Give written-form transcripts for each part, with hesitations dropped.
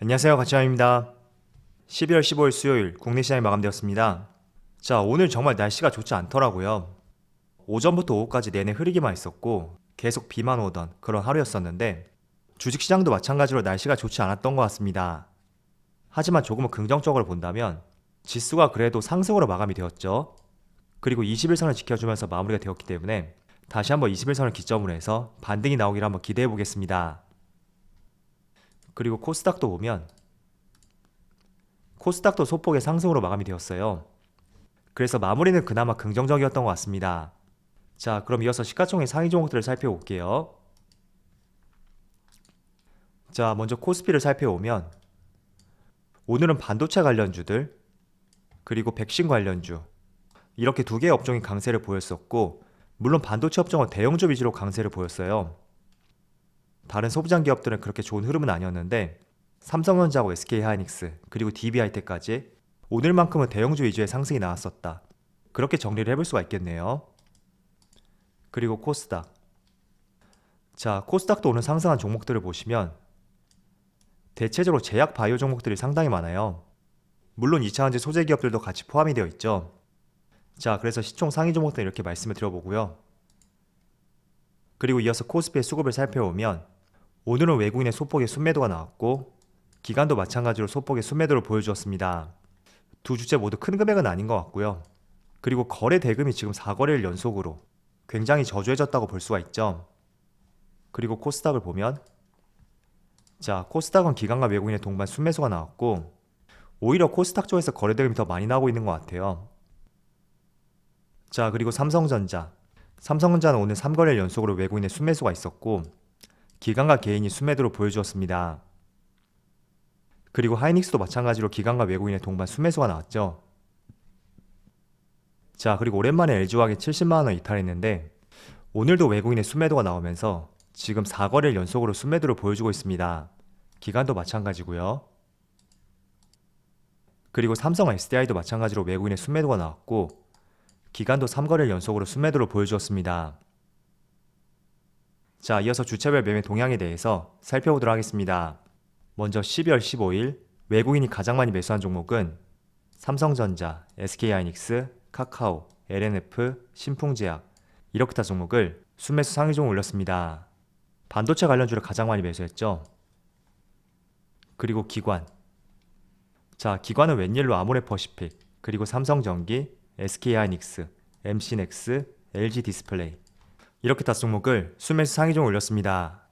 안녕하세요, 가치남입니다. 12월 15일 수요일 국내 시장이 마감되었습니다. 자, 오늘 정말 날씨가 좋지 않더라고요. 오전부터 오후까지 내내 흐리기만 했었고 계속 비만 오던 그런 하루였었는데 주식시장도 마찬가지로 날씨가 좋지 않았던 것 같습니다. 하지만 조금은 긍정적으로 본다면 지수가 그래도 상승으로 마감이 되었죠. 그리고 21선을 지켜주면서 마무리가 되었기 때문에 다시 한번 21선을 기점으로 해서 반등이 나오기를 한번 기대해 보겠습니다. 그리고 코스닥도 보면 코스닥도 소폭의 상승으로 마감이 되었어요. 그래서 마무리는 그나마 긍정적이었던 것 같습니다. 자, 그럼 이어서 시가총액 상위 종목들을 살펴볼게요. 자, 먼저 코스피를 살펴보면 오늘은 반도체 관련주들 그리고 백신 관련주 이렇게 두 개의 업종이 강세를 보였었고, 물론 반도체 업종은 대형주 위주로 강세를 보였어요. 다른 소부장 기업들은 그렇게 좋은 흐름은 아니었는데 삼성전자하고 SK하이닉스 그리고 DB하이텍까지 오늘만큼은 대형주 위주의 상승이 나왔었다. 그렇게 정리를 해볼 수가 있겠네요. 그리고 코스닥. 자, 코스닥도 오늘 상승한 종목들을 보시면 대체적으로 제약 바이오 종목들이 상당히 많아요. 물론 2차전지 소재 기업들도 같이 포함이 되어 있죠. 자, 그래서 시총 상위 종목들 이렇게 말씀을 드려보고요. 그리고 이어서 코스피의 수급을 살펴보면 오늘은 외국인의 소폭의 순매도가 나왔고 기관도 마찬가지로 소폭의 순매도를 보여주었습니다. 두 주체 모두 큰 금액은 아닌 것 같고요. 그리고 거래 대금이 지금 4거래일 연속으로 굉장히 저조해졌다고 볼 수가 있죠. 그리고 코스닥을 보면 자, 코스닥은 기관과 외국인의 동반 순매수가 나왔고 오히려 코스닥 쪽에서 거래 대금이 더 많이 나오고 있는 것 같아요. 자, 그리고 삼성전자는 오늘 3거래일 연속으로 외국인의 순매수가 있었고 기관과 개인이 순매도를 보여주었습니다. 그리고 하이닉스도 마찬가지로 기관과 외국인의 동반 순매수가 나왔죠. 자, 그리고 오랜만에 LG화학이 70만원 이탈했는데 오늘도 외국인의 순매도가 나오면서 지금 4거래일 연속으로 순매도를 보여주고 있습니다. 기관도 마찬가지고요. 그리고 삼성 SDI도 마찬가지로 외국인의 순매도가 나왔고 기관도 3거래일 연속으로 순매도를 보여주었습니다. 자, 이어서 주체별 매매 동향에 대해서 살펴보도록 하겠습니다. 먼저 12월 15일 외국인이 가장 많이 매수한 종목은 삼성전자, SK하이닉스, 카카오, LNF, 신풍제약 이렇게 다 종목을 순매수 상위 종목 올렸습니다. 반도체 관련주를 가장 많이 매수했죠. 그리고 기관. 자, 기관은 웬일로 아모레퍼시픽, 그리고 삼성전기, SK하이닉스, MC넥스, LG디스플레이 이렇게 다 종목을 순매수 상위 종목 올렸습니다.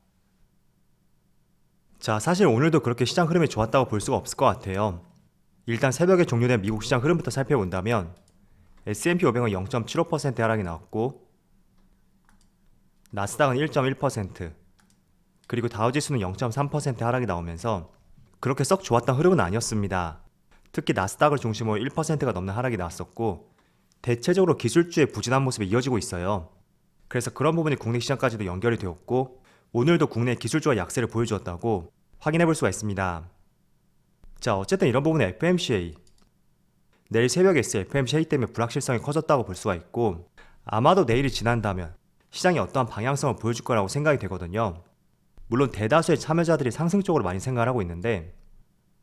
자, 사실 오늘도 그렇게 시장 흐름이 좋았다고 볼 수가 없을 것 같아요. 일단 새벽에 종료된 미국 시장 흐름부터 살펴본다면 S&P 500은 0.75% 하락이 나왔고 나스닥은 1.1%, 그리고 다우지수는 0.3% 하락이 나오면서 그렇게 썩 좋았던 흐름은 아니었습니다. 특히 나스닥을 중심으로 1%가 넘는 하락이 나왔었고 대체적으로 기술주의 부진한 모습이 이어지고 있어요. 그래서 그런 부분이 국내 시장까지도 연결이 되었고 오늘도 국내 기술주가 약세를 보여주었다고 확인해 볼 수가 있습니다. 자, 어쨌든 이런 부분은 FMCA 내일 새벽에 있을 FMCA 때문에 불확실성이 커졌다고 볼 수가 있고 아마도 내일이 지난다면 시장이 어떠한 방향성을 보여줄 거라고 생각이 되거든요. 물론 대다수의 참여자들이 상승 쪽으로 많이 생각을 하고 있는데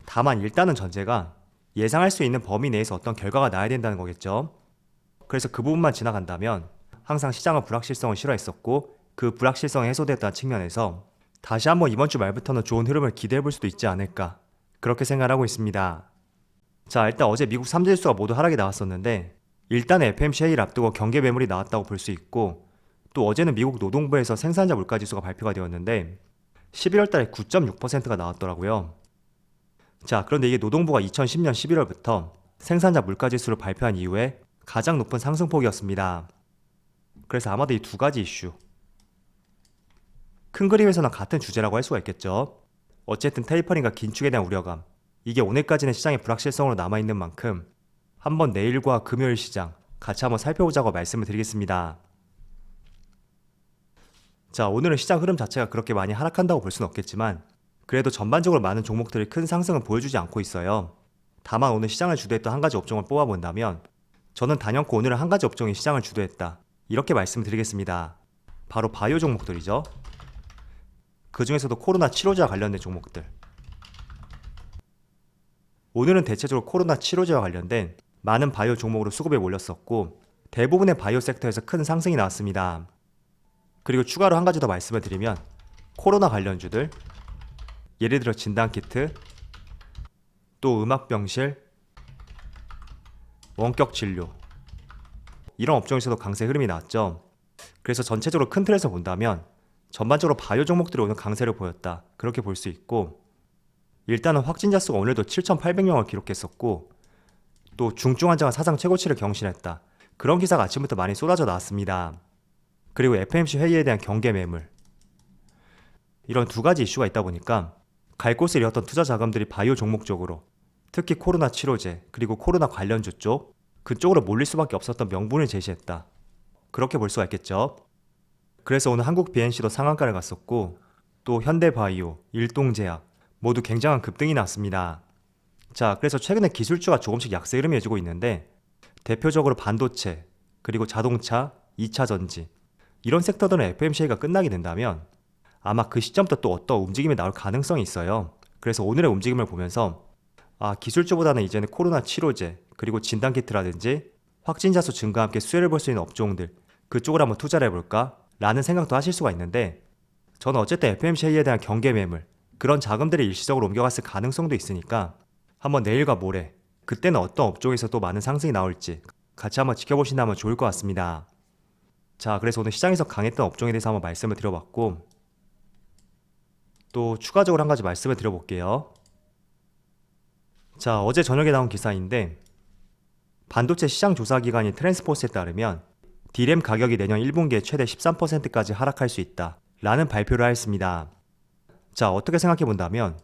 다만 일단은 전제가 예상할 수 있는 범위 내에서 어떤 결과가 나야 된다는 거겠죠. 그래서 그 부분만 지나간다면 항상 시장은 불확실성을 싫어했었고 그 불확실성이 해소됐다는 측면에서 다시 한번 이번 주 말부터는 좋은 흐름을 기대해 볼 수도 있지 않을까 그렇게 생각을 하고 있습니다. 자, 일단 어제 미국 3대 지수가 모두 하락이 나왔었는데 일단 FMCA를 앞두고 경계 매물이 나왔다고 볼 수 있고 또 어제는 미국 노동부에서 생산자 물가지수가 발표가 되었는데 11월 달에 9.6%가 나왔더라고요. 자, 그런데 이게 노동부가 2010년 11월부터 생산자 물가지수를 발표한 이후에 가장 높은 상승폭이었습니다. 그래서 아마도 이 두 가지 이슈 큰 그림에서는 같은 주제라고 할 수가 있겠죠. 어쨌든 테이퍼링과 긴축에 대한 우려감 이게 오늘까지는 시장의 불확실성으로 남아있는 만큼 한번 내일과 금요일 시장 같이 한번 살펴보자고 말씀을 드리겠습니다. 자, 오늘은 시장 흐름 자체가 그렇게 많이 하락한다고 볼 수는 없겠지만 그래도 전반적으로 많은 종목들이 큰 상승을 보여주지 않고 있어요. 다만 오늘 시장을 주도했던 한 가지 업종을 뽑아본다면 저는 단연코 오늘은 한 가지 업종이 시장을 주도했다 이렇게 말씀을 드리겠습니다. 바로 바이오 종목들이죠. 그 중에서도 코로나 치료제와 관련된 종목들 오늘은 대체적으로 코로나 치료제와 관련된 많은 바이오 종목으로 수급에 몰렸었고 대부분의 바이오 섹터에서 큰 상승이 나왔습니다. 그리고 추가로 한 가지 더 말씀을 드리면 코로나 관련주들, 예를 들어 진단키트, 또 음압병실, 원격진료 이런 업종에서도 강세 흐름이 나왔죠. 그래서 전체적으로 큰 틀에서 본다면 전반적으로 바이오 종목들이 오늘 강세를 보였다, 그렇게 볼 수 있고, 일단은 확진자 수가 오늘도 7,800명을 기록했었고 또 중증 환자가 사상 최고치를 경신했다, 그런 기사가 아침부터 많이 쏟아져 나왔습니다. 그리고 FOMC 회의에 대한 경계 매물, 이런 두 가지 이슈가 있다 보니까 갈 곳을 잃었던 투자 자금들이 바이오 종목 쪽으로, 특히 코로나 치료제 그리고 코로나 관련주 쪽, 그쪽으로 몰릴 수밖에 없었던 명분을 제시했다, 그렇게 볼 수가 있겠죠. 그래서 오늘 한국 BNC도 상한가를 갔었고 또 현대바이오, 일동제약 모두 굉장한 급등이 났습니다. 자, 그래서 최근에 기술주가 조금씩 약세 흐름이 이어지고 있는데 대표적으로 반도체, 그리고 자동차, 2차 전지 이런 섹터들은 FOMC가 끝나게 된다면 아마 그 시점부터 또 어떤 움직임이 나올 가능성이 있어요. 그래서 오늘의 움직임을 보면서 기술주보다는 이제는 코로나 치료제, 그리고 진단키트라든지 확진자 수 증가와 함께 수혜를 볼 수 있는 업종들, 그쪽으로 한번 투자를 해볼까? 라는 생각도 하실 수가 있는데, 저는 어쨌든 FOMC 회의에 대한 경계 매물, 그런 자금들이 일시적으로 옮겨갔을 가능성도 있으니까 한번 내일과 모레, 그때는 어떤 업종에서 또 많은 상승이 나올지 같이 한번 지켜보신다면 좋을 것 같습니다. 자, 그래서 오늘 시장에서 강했던 업종에 대해서 한번 말씀을 드려봤고, 또 추가적으로 한 가지 말씀을 드려볼게요. 자, 어제 저녁에 나온 기사인데 반도체 시장 조사 기관인 트랜스포스에 따르면 D램 가격이 내년 1분기에 최대 13%까지 하락할 수 있다 라는 발표를 하였습니다. 자, 어떻게 생각해 본다면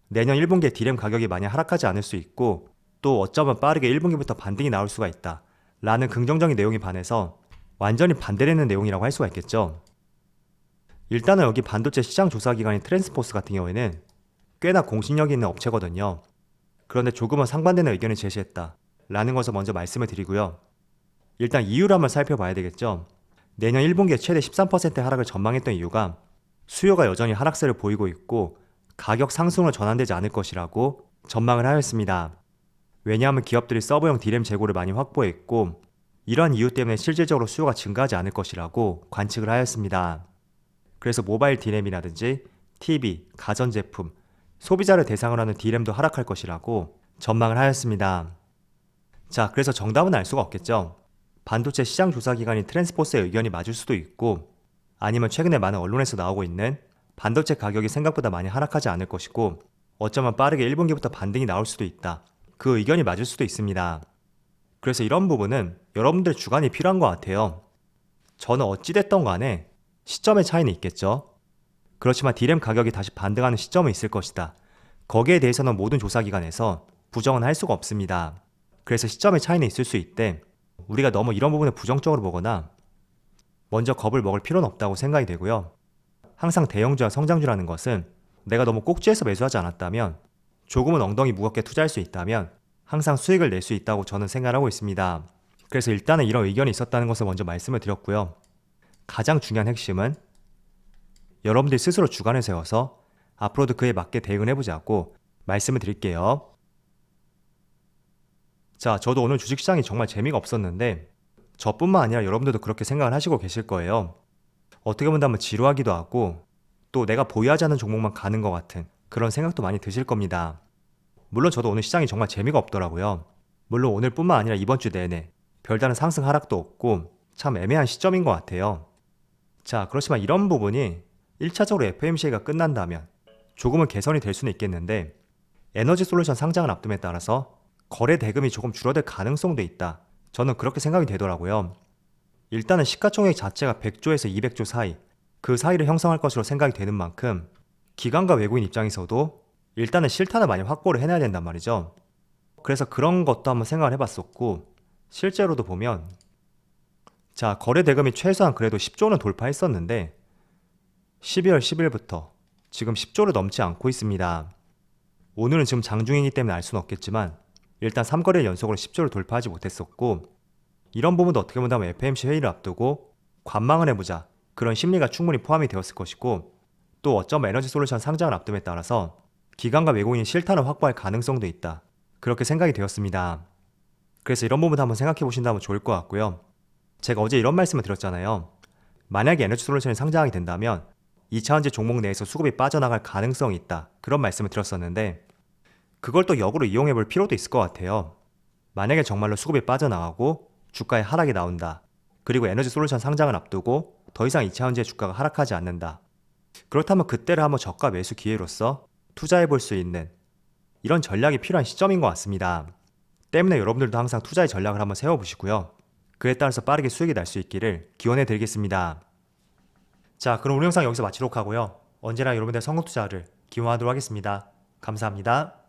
내년 1분기에 D램 가격이 많이 하락하지 않을 수 있고 또 어쩌면 빠르게 1분기부터 반등이 나올 수가 있다 라는 긍정적인 내용이 반해서 완전히 반대되는 내용이라고 할 수가 있겠죠. 일단은 여기 반도체 시장 조사 기관인 트랜스포스 같은 경우에는 꽤나 공신력이 있는 업체거든요. 그런데 조금은 상반되는 의견을 제시했다 라는 것을 먼저 말씀을 드리고요. 일단 이유를 한번 살펴봐야 되겠죠. 내년 1분기에 최대 13% 하락을 전망했던 이유가 수요가 여전히 하락세를 보이고 있고 가격 상승으로 전환되지 않을 것이라고 전망을 하였습니다. 왜냐하면 기업들이 서버용 D램 재고를 많이 확보했고 이러한 이유 때문에 실질적으로 수요가 증가하지 않을 것이라고 관측을 하였습니다. 그래서 모바일 D램이라든지 TV, 가전제품, 소비자를 대상으로 하는 D램도 하락할 것이라고 전망을 하였습니다. 자, 그래서 정답은 알 수가 없겠죠. 반도체 시장 조사 기관인 트랜스포스의 의견이 맞을 수도 있고 아니면 최근에 많은 언론에서 나오고 있는 반도체 가격이 생각보다 많이 하락하지 않을 것이고 어쩌면 빠르게 1분기부터 반등이 나올 수도 있다, 그 의견이 맞을 수도 있습니다. 그래서 이런 부분은 여러분들의 주관이 필요한 것 같아요. 저는 어찌됐던 간에 시점의 차이는 있겠죠. 그렇지만 D램 가격이 다시 반등하는 시점은 있을 것이다, 거기에 대해서는 모든 조사기관에서 부정은 할 수가 없습니다. 그래서 시점의 차이는 있을 수 있대 우리가 너무 이런 부분을 부정적으로 보거나 먼저 겁을 먹을 필요는 없다고 생각이 되고요. 항상 대형주와 성장주라는 것은 내가 너무 꼭지에서 매수하지 않았다면, 조금은 엉덩이 무겁게 투자할 수 있다면 항상 수익을 낼 수 있다고 저는 생각하고 있습니다. 그래서 일단은 이런 의견이 있었다는 것을 먼저 말씀을 드렸고요. 가장 중요한 핵심은 여러분들이 스스로 주관을 세워서 앞으로도 그에 맞게 대응을 해보자고 말씀을 드릴게요. 자, 저도 오늘 주식시장이 정말 재미가 없었는데 저뿐만 아니라 여러분들도 그렇게 생각을 하시고 계실 거예요. 어떻게 본다면 지루하기도 하고 또 내가 보유하지 않는 종목만 가는 것 같은 그런 생각도 많이 드실 겁니다. 물론 저도 오늘 시장이 정말 재미가 없더라고요. 물론 오늘뿐만 아니라 이번 주 내내 별다른 상승 하락도 없고 참 애매한 시점인 것 같아요. 자, 그렇지만 이런 부분이 1차적으로 FOMC가 끝난다면 조금은 개선이 될 수는 있겠는데 에너지 솔루션 상장을 앞둠에 따라서 거래 대금이 조금 줄어들 가능성도 있다, 저는 그렇게 생각이 되더라고요. 일단은 시가총액 자체가 100조에서 200조 사이, 그 사이를 형성할 것으로 생각이 되는 만큼 기관과 외국인 입장에서도 일단은 실탄을 많이 확보를 해놔야 된단 말이죠. 그래서 그런 것도 한번 생각을 해봤었고 실제로도 보면 자, 거래 대금이 최소한 그래도 10조는 돌파했었는데 12월 10일부터 지금 10조를 넘지 않고 있습니다. 오늘은 지금 장중이기 때문에 알 수는 없겠지만 일단 3거래일 연속으로 10조를 돌파하지 못했었고 이런 부분도 어떻게 본다면 FOMC 회의를 앞두고 관망을 해보자, 그런 심리가 충분히 포함이 되었을 것이고 또 어쩌면 에너지 솔루션 상장을 앞둠에 따라서 기관과 외국인이 실탄을 확보할 가능성도 있다. 그렇게 생각이 되었습니다. 그래서 이런 부분 한번 생각해 보신다면 좋을 것 같고요. 제가 어제 이런 말씀을 드렸잖아요. 만약에 에너지솔루션이 상장하게 된다면 2차전지 종목 내에서 수급이 빠져나갈 가능성이 있다. 그런 말씀을 드렸었는데 그걸 또 역으로 이용해 볼 필요도 있을 것 같아요. 만약에 정말로 수급이 빠져나가고 주가에 하락이 나온다. 그리고 에너지솔루션 상장을 앞두고 더 이상 2차전지의 주가가 하락하지 않는다. 그렇다면 그때를 한번 저가 매수 기회로서 투자해 볼 수 있는 이런 전략이 필요한 시점인 것 같습니다. 때문에 여러분들도 항상 투자의 전략을 한번 세워보시고요. 그에 따라서 빠르게 수익이 날 수 있기를 기원해 드리겠습니다. 자, 그럼 오늘 영상 여기서 마치도록 하고요. 언제나 여러분들의 성공 투자를 기원하도록 하겠습니다. 감사합니다.